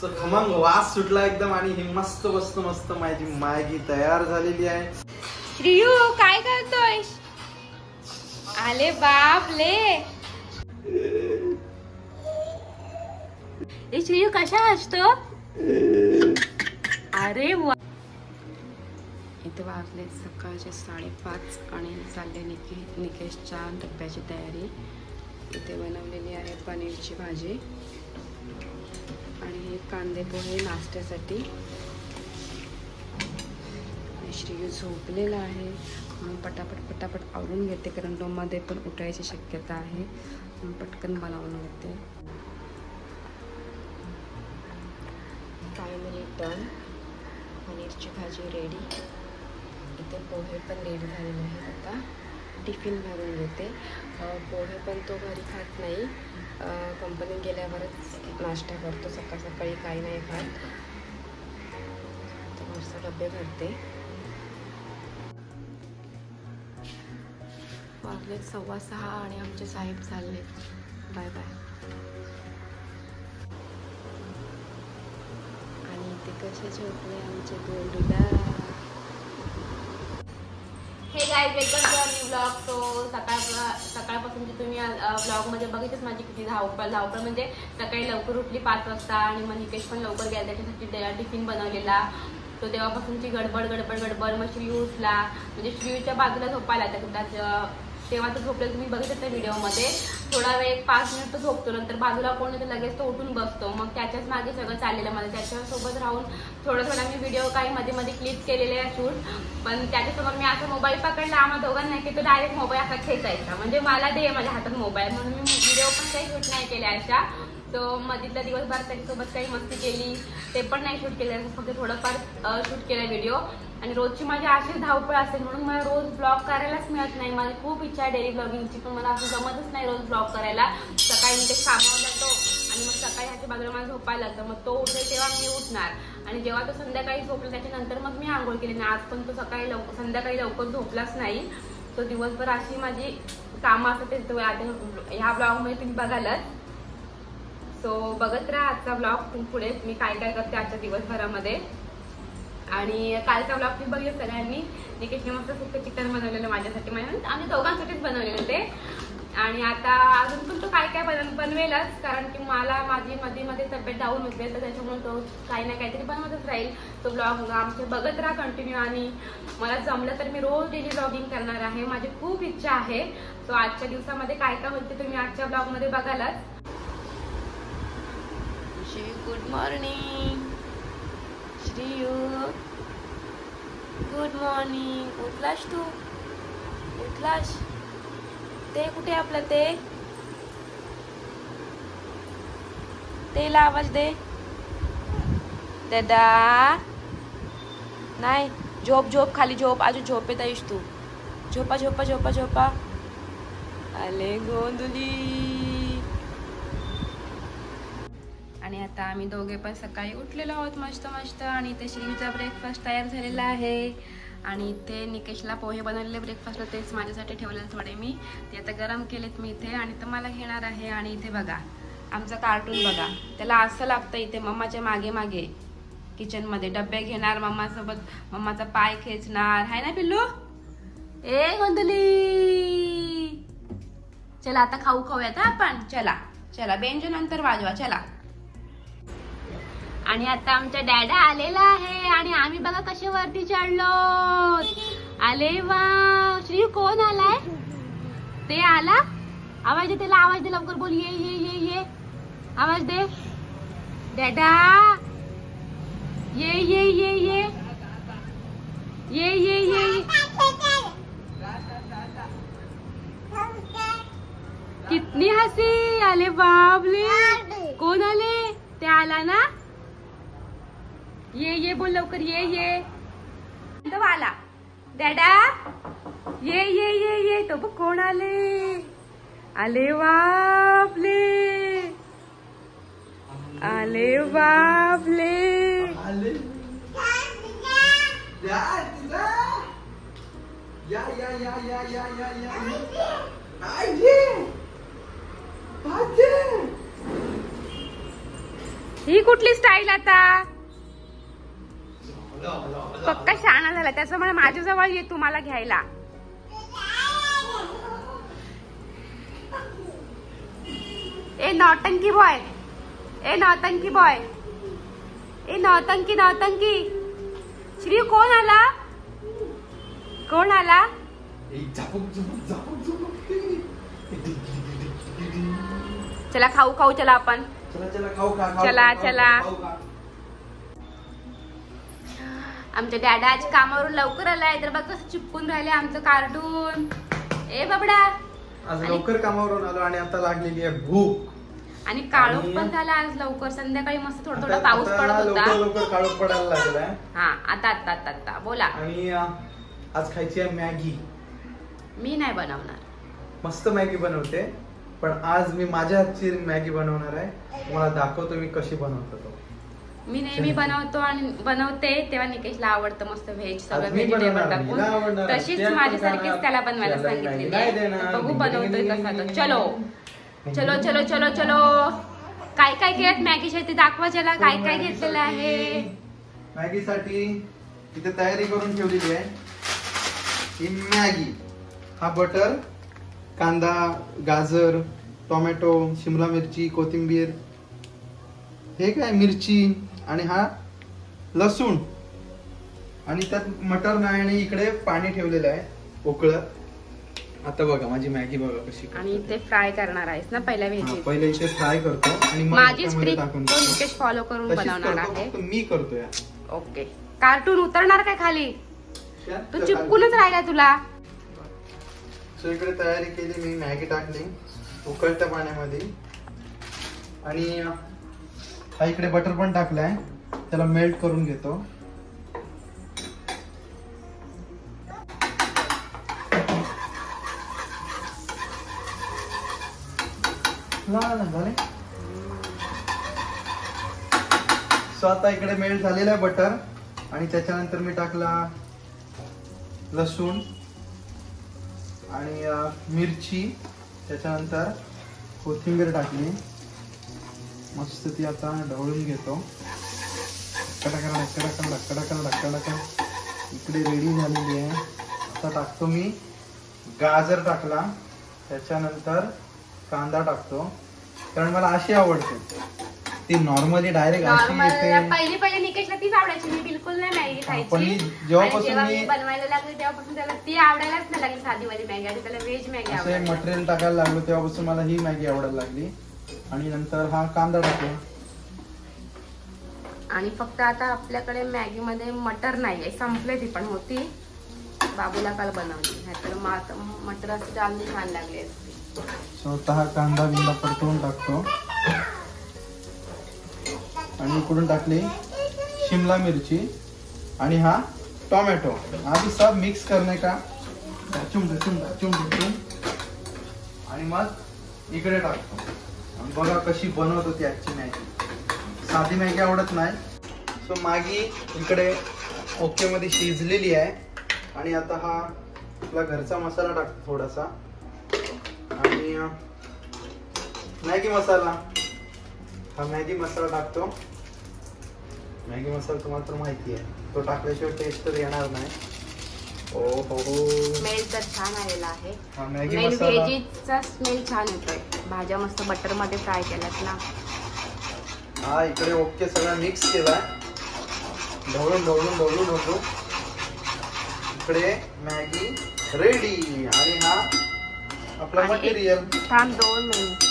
खमंग वास सुटला एकदम आणि ही मस्त मस्त मस्त माझी मॅगी तयार झालेली आहे. श्रीयू काय करतोय? आले बापले. श्रीयू कशा असतो? अरे वा. इथे वाजले सकाळचे 5:30 आणि चालले निकेशच्या डब्याची तयारी. इथे बनवलेली आहे पनीरची भाजी आणि कांदे पोहे नाश्त्यासाठी. श्रीयू झोपलेला आहे म्हणून पटापट आवरून घेते, कारण मध्ये पण उठायची शक्यता आहे म्हणून पटकन बनवून घेते. Finally done. पनीरची भाजी रेडी. इथे पोहे पण रेडी झालेले आहेत. आता टिफिन भरून घेते. पोहे पण तो घरी खात नाही, कंपनीत गेल्यावरच नाश्ता करतो. सकाळी काही नाही खात. तर मस्त डबे भरते. वाजले 6:15 आणि आमचे साहेब चालले. Bye bye. आणि ते कसे झोपले आमचे गोलूला. Hey guys, welcome to new blog. तो सकाळपासून जे तुम्ही ब्लॉगमध्ये बघितच माझी किती धावपळ म्हणजे सकाळी लवकर उठली 5 वाजता आणि मग निकेश पण लवकर गेला, त्याच्यासाठी टिफिन बनवलेला. तो तेव्हापासूनची गडबड. मग श्रीयू उठला, म्हणजे श्रीयूच्या बाजूला झोपायला तेव्हा तो झोपलेला तुम्ही बघितलं त्या व्हिडिओमध्ये. थोडा वेळ 5 मिनिट तो झोपतो, नंतर बाजूला कोण येतो लगेच तो उठून बसतो. मग त्याच्याच मागे सगळं चाललेलं मला. त्याच्यासोबत राहून थोडा मी व्हिडिओ काही मध्ये क्लिप केलेले आहे शूट. पण त्याच्यासमोर मी असा मोबाईल पकडला आम्हाला दोघांना की तो डायरेक्ट मोबाईल असा खेचायचा, म्हणजे मला दे माझ्या हातात मोबाईल, म्हणून मी व्हिडिओ पण काही शूट नाही केले अशा. तो मधीतल्या दिवसभर त्याच्यासोबत काही मस्ती केली ते पण नाही शूट केलं, फक्त थोडंफार शूट केला व्हिडिओ. आणि रोजची माझी अशीच धावपळ असेल म्हणून मला रोज ब्लॉग करायलाच मिळत नाही. माझी खूप इच्छा आहे डेली ब्लॉगिंगची, पण मला असं जमतच नाही रोज ब्लॉग करायला. सकाळी मी ते कामावर जातो आणि मग सकाळी ह्याच्या बाजूला मला झोपायला लागतं. मग तो उठेल तेव्हा मी उठणार आणि जेव्हा तो संध्याकाळी झोपला त्याच्यानंतर मग मी आंघोळ केली नाही. आज पण तो संध्याकाळी लवकर झोपलाच नाही. तो दिवसभर अशी माझी कामं असतात ते ह्या ब्लॉगमध्ये तुम्ही बघालच. सो बघत राहा आजचा ब्लॉग पुढे मी काय करते आजच्या दिवसभरामध्ये. आणि कालचा ब्लॉग तुम्ही बघितलं सगळ्यांनी. निकेशने मस्त सुक्क चिकन बनवलेलं माझ्यासाठी, म्हणजे आम्ही दोघांसाठीच बनवलेलं ते. आणि आता अजून पण तो काय बनवेलच, कारण की मला माझी मध्ये तब्येत डाऊन होते, तर त्याच्यामुळे तो काही ना काहीतरी बनवतच राहील. तो ब्लॉग आमचे बघत राहा कंटिन्यू. आणि मला जमलं तर मी रोज डेली ब्लॉगिंग करणार आहे, माझी खूप इच्छा आहे. सो आजच्या दिवसामध्ये काय होते तुम्ही आजच्या ब्लॉगमध्ये बघालच. Good morning Shriyu. Good morning. उठलास तू? उठलास? ते कुठे आपलं तेला आवाज दे. दादा नाही. झोप खाली झोप. अजून झोपेत आहेस तू. झोपा. आले गोंधली. आणि आता आम्ही दोघे पण सकाळी उठलेलो आहोत मस्त. आणि इथे श्रीचा ब्रेकफास्ट तयार झालेला आहे. आणि इथे निकेशला पोहे बनवलेले ब्रेकफास्टला, तेच माझ्यासाठी ठेवलेले थोडे मी. ते आता गरम केलेत मी इथे आणि तर मला घेणार आहे. आणि इथे बघा आमचं कार्टून बघा, त्याला असं लागतं इथे मम्माच्या मागे किचनमध्ये. डब्बे घेणार मम्मासोबत, मम्माचा पाय खेचणार, हाय ना पिल्लू? ए गोंधली, चला आता खाऊयात आपण. चला बेंजो नंतर वाजवा. चला. आणि आता आमचा डॅडा आलेला आहे आणि आम्ही बघा कसे वरती चढलो. आले वा. श्री कोण आलाय? ते आला. आवाज दे त्याला, आवाज दे लवकर. बोल ये. आवाज दे डॅडा. ये. कितनी हसी. आले बाबले. कोण आले? ते आला ना. ये बोल लवकर. ये तो आला डॅडा. ये तो बघ कोण आले. आले बापले. ही कुठली स्टाईल आता? पक्का शहाणा झाला त्याच्यामुळे माझ्याजवळ ये तुम्हाला घ्यायला. ए नौटंकी बॉय, ए नौटंकी बॉय, ए नौटंकी नौटंकी. श्री कोण आला? कोण आला? चला खाऊ खाऊ चला आपण. चला खाऊ खा. चला चला. आमच्या डॅडा आज कामावरून लवकर आलाय तर बघ कसं चिपकून राहिले आमचं कार्टून. ए बाबडा आज लवकर कामावरून आलो आणि आता लागलेली आहे भूक. आणि काळोख पण झाला आज लवकर. संध्याकाळी मस्त थोडा थोडा पाऊस पडत होता. लवकर काळोख पडायला लागलाय. हा आता आता आता आता बोला. आणि आज खायची आहे मॅगी. मी नाही बनवणार. मस्त मॅगी बनवते पण आज मी माझ्या हातची मॅगी बनवणार आहे. मला दाखवतो मी कशी बनवतो तो. मी नेहमी बनवतो आणि बनवते तेव्हा निकेशला आवडतं मस्त व्हेज सगळं व्हेजिटेबल टाकून. तशीच माझ्यासारखीच त्याला बनवायला सांगितलेली. बघू बनवतोय कसा तो. चलो चलो चलो चलो चलो. काय काय केलं मॅगीच्या ते दाखवा त्याला. काय काय घेतलेलं आहे मॅगीसाठी? इथे तयारी करून ठेवलेली आहे ही मॅगी. हा बटर, कांदा, गाजर, टोमॅटो, शिमला मिरची, कोथिंबीर, हे काय मिरची आणि हा लसूण आणि त्यात मटर नाही आणि इकडे पाणी ठेवलेलं आहे उकळत. आता बघा माझी मॅगी बघा कशी. आणि ते फ्राय करणार आहेस ना पहिला व्हेज? पहिले इथे फ्राय करतो आणि माझी ट्रिक निकेश फॉलो करून बनवणार आहे. मी करतोय. ओके. कार्टून उतरणार काय खाली? तू चिपकूनच राहिला तुला. सो इकडे तयारी केली मी. मॅगी टाकली उकळत्या पाण्यामध्ये आणि हा इकडे बटर पण टाकलाय. त्याला मेल्ट करून घेतो. झाले. सो आता इकडे मेल्ट झालेला आहे बटर आणि त्याच्यानंतर मी टाकला लसूण आणि मिरची. त्याच्यानंतर कोथिंबीर टाकली. मस्त ती आता ढवळून घेतो. इकडे रेडी झालेली आहे. आता टाकतो मी गाजर टाकला. त्याच्यानंतर कांदा टाकतो कारण मला अशी आवडते. ती नॉर्मली डायरेक्ट अशी येते. पहिली पहिले निकेशला तीच आवडायची. मी बिलकुल नाही मॅगी खायची. पण जेव्हापासून मी बनवायला लागली तेव्हापासून त्याला ती आवडायलाच नाही लागली साधी वाली मॅगी. आणि त्याला व्हेज मॅगी आवडते. मटेरियल टाकायला लागलो तेव्हापासून मला ही मॅगी आवडायला लागली. आणि नंतर हा कांदा टाकला. आणि फक्त आता आपल्याकडे मॅगी मध्ये मटर नाहीये. संपले. ती पण होती बाबूला काल बनवली. नाहीतर मटर असते अगदी छान लागली असते. स्वतः कांदा बिंदा परतवून टाकतो आणि इकडून टाकली शिमला मिरची आणि हा टोमॅटो. आधी सब मिक्स करणे का आणि मग इकडे टाकतो. बघा कशी बनवतो ती आजची मॅगी. साधी मॅगी आवडत नाही. सो मॅगी इकडे ओके मध्ये शिजलेली आहे. आणि आता हा आपला घरचा मसाला टाकतो थोडासा आणि मॅगी मसाला. हा मॅगी मसाला टाकतो. मॅगी मसाला तुम्हाला तर माहिती आहे. तो टाकल्याशिवाय टेस्ट तर येणार नाही. ओ हो स्मेल तर छान आलेला आहे. हा मॅगी मसाला. व्हेजीचा स्मेल छान येतोय. भाज्या मस्त बटर मध्ये फ्राय केल्यात ना. हा इकडे ओके सगळा मिक्स केलाय. ढवळून होतो. इकडे मॅगी रेडी. आणि हा आपला मटेरियल. थांब 2 मिनिट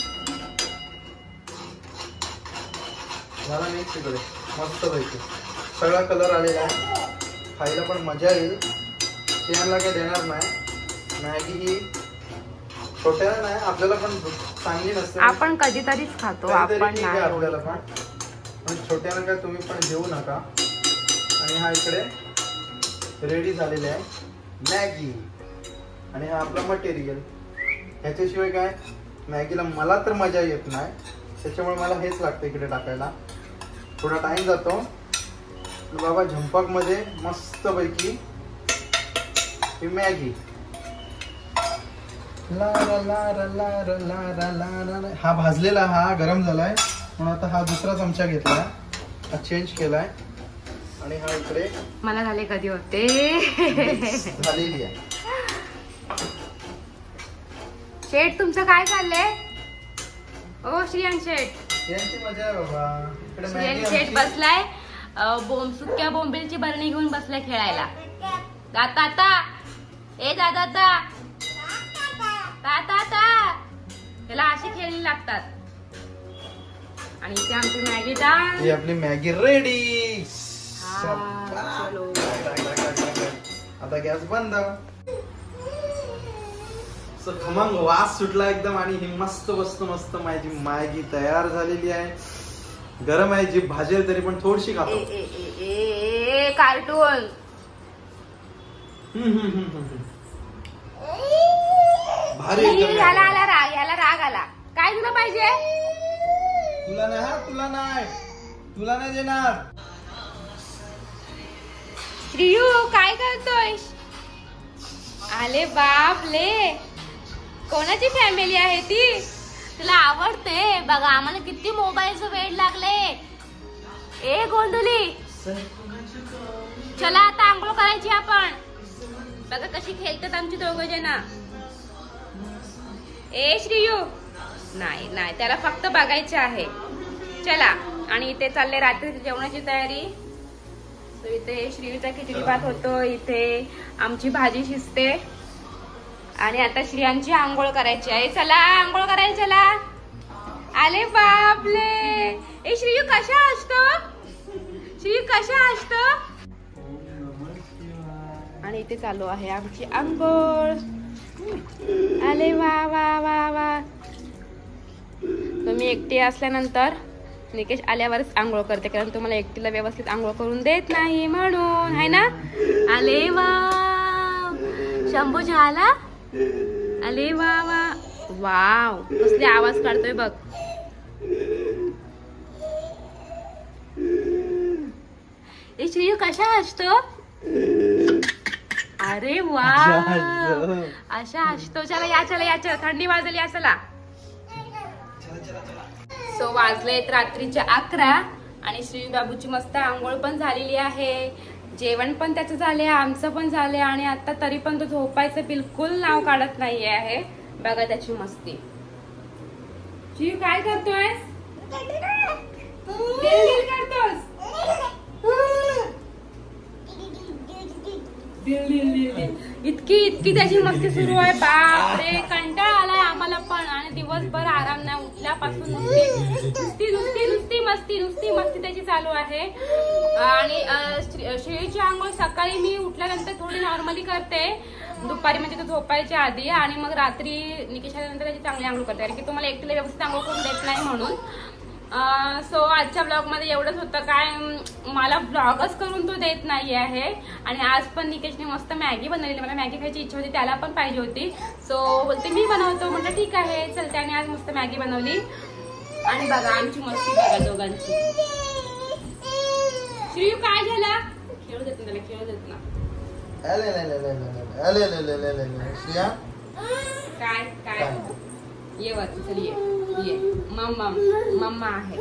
झाला मिक्स. इकडे मस्त पैकी सगळा कलर आलेला आहे. खायला पण मजा येईल. शेणाला काही देणार नाही. मॅगी ही छोट्याला नाही आपल्याला पण चांगली नसते. आपण कधीतरीच खातो. आपण नाही आपल्याला पण छोट्याला काय तुम्ही पण घेऊ नका. आणि हा इकडे रेडी झालेला आहे मॅगी. आणि हा आपला मटेरियल. ह्याच्याशिवाय काय मॅगीला मला तर मजा येत नाही. त्याच्यामुळे मला हेच लागतं इकडे टाकायला. थोडा टाइम जातो. बाबा झंपक मध्ये मस्त पैकी ही मॅगी. हा भाजलेला हा गरम झालाय. म्हणून आता हा दुसरा चमचा घेतला, हा चेंज केलाय आणि हा इकडे मला झाले कधी होते झालेली आहे. शेठ तुमचं काय चाललंय? ओ श्रियान शेठ, यांची मजा आहे बाबा. इकडे श्रियान मॅगी शेठ बसलाय सुक्या बोंबीलची बरणी घेऊन बसलाय खेळायला. दाता ए दादा त्याला अशी खेळणी लागतात. आणि इथे आमची मॅगी टाक. ही आपली मॅगी रेडी. चलो आता गॅस बंद. खमंग वास सुटला एकदम आणि ही मस्त माझी मॅगी तयार झालेली आहे. गरम आहे, जी भाजेल तरी पण थोडीशी खातो. कार्टून भारी. ह्याला राग आला. काय तुला पाहिजे? तुला नाही देणार. श्रीयू काय करतोय? आले बापले, कोणाची फॅमिली आहे ती? तुला आवडते बघा. आम्हाला किती मोबाईलचं वेड लागले. ए गोंधुली, चला आता आंघोळ करायची आपण. बघा कशी खेळतात आमची दोघं जण. ए श्रीयू, नाही त्याला फक्त बघायचे आहे. चला. आणि इथे चालले रात्रीची जेवणाची तयारी. इथे श्रीयूचा खिचडी भात होतो, इथे आमची भाजी शिजते आणि आता श्रियांची आंघोळ करायची आहे. चला आंघोळ करायला चला. आले बापले. ए श्रीयू कशा असतो? आणि इथे चालू आहे आमची आंघोळ. आले वा. तुम्ही एकटी असल्यानंतर निकेश आल्यावरच आंघोळ करते, कारण तुम्हाला एकटीला व्यवस्थित आंघोळ करून देत नाही म्हणून, है ना? आले वा. शंभू झाला. आले वा. वाव, कसले आवाज काढतोय बघ. ए श्रीयू कशा असतो? अरे वा, अशा असतो. चला थंडी वाजली. या चला. सो वाजलेत रात्रीचे 11 आणि श्री बाबूची मस्त आंघोळ पण झालेली आहे. जेवण पण त्याचं झाले, आमचं पण झाले आणि आता तरी पण तो झोपायचं बिलकुल नाव काढत नाहीये आहे. बघा त्याची मस्ती. शिव काय करतोय? इतकी त्याची मस्ती सुरू आहे. बापरे, कंटाळा आलाय आम्हाला पण. आणि दिवसभर आराम नाही, उठल्यापासून नुसती मस्ती त्याची चालू आहे. आणि श्रेयूची आंघोळ सकाळी मी उठल्यानंतर थोडी नॉर्मली करते, दुपारी म्हणजे तो झोपायच्या आधी, आणि मग रात्री निकेश आल्यानंतर त्याची चांगली आंघोळ करते, कारण की तुम्हाला एकटीला व्यवस्थित आंघोळ करून देत नाही म्हणून. सो आजच्या ब्लॉग मध्ये एवढंच होतं. काय मला ब्लॉगच करून तो देत नाही आहे. आणि आज पण निकेशने मस्त मॅगी बनवलेली. मला मॅगी खायची इच्छा होती, त्याला पण पाहिजे होती. सो बोलते मी बनवतो. म्हटलं ठीक आहे चल. त्याने आज मस्त मॅगी बनवली. आणि बघा आमची मस्ती बघा दोघांची. श्रीयू काय झालं? खेळू देत ना, खेळू देत ना. काय ये वरती चल. ये मम्मा आहे.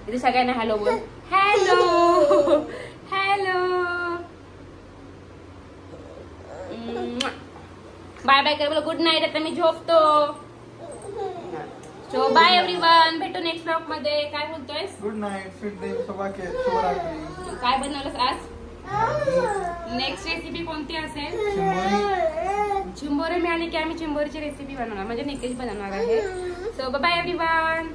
इथे सगळ्यांना हॅलो बोल. हॅलो. बाय कर बोल. Good night. आता मी झोपतो. So bye everyone. भेटू नेक्स्ट ब्लॉग मध्ये. काय बोलतोय? Good night. Sweet dreams. शुभरात्री. काय बनवलंस आज? नेक्स्ट रेसिपी कोणती असेल? चिंबोरी. मी आणि की आम्ही चिंबोरीची रेसिपी बनवणार, म्हणजे निकेश बनवणार आहे. So bye everyone.